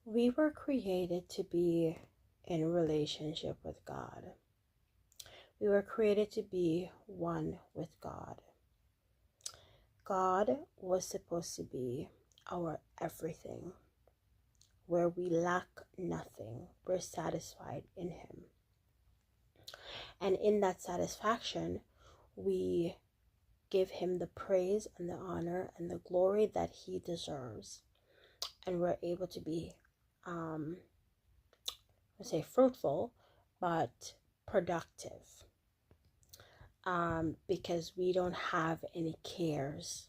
We were created to be in relationship with God. We were created to be one with God. God was supposed to be our everything, where we lack nothing. We're satisfied in Him. And in that satisfaction, we give Him the praise and the honor and the glory that He deserves. And we're able to be, fruitful, but productive. Because we don't have any cares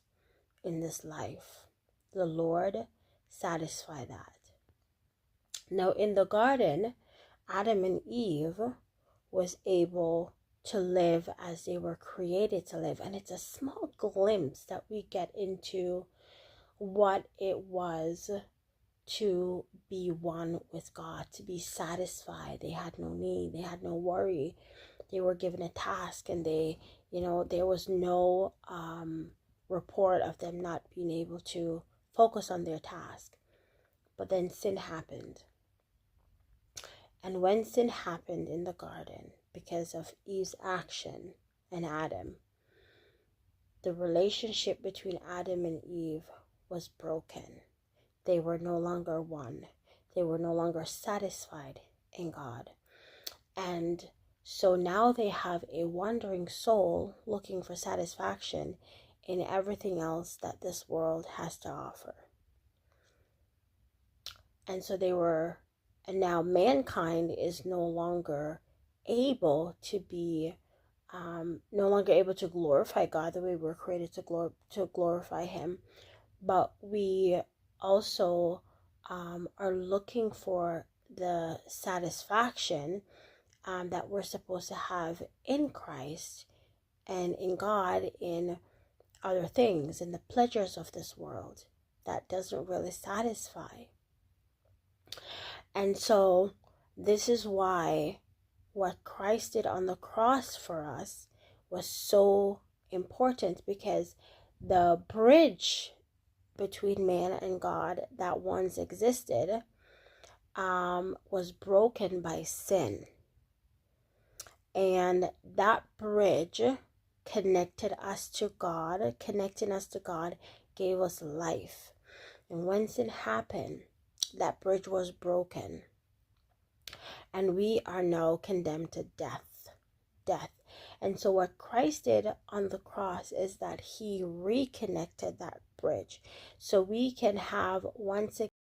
in this life. The Lord satisfy that. Now in the garden, Adam and Eve was able to live as they were created to live. And it's a small glimpse that we get into what it was to be one with God, to be satisfied. They had no need, they had no worry. They were given a task, and there was no report of them not being able to focus on their task. But then sin happened. And when sin happened in the garden, because of Eve's action and Adam, the relationship between Adam and Eve was broken. They were no longer one. They were no longer satisfied in God. And so now they have a wandering soul looking for satisfaction in everything else that this world has to offer. And so and now mankind is no longer able to glorify God the way we're created to glorify Him. But we also are looking for the satisfaction that we're supposed to have in Christ and in God, in other things, in the pleasures of this world. That doesn't really satisfy. And so this is why what Christ did on the cross for us was so important, because the bridge between man and God that once existed was broken by sin. And that bridge connecting us to God, gave us life. And when sin happened, that bridge was broken. And we are now condemned to death. And so what Christ did on the cross is that He reconnected that bridge. So we can have once again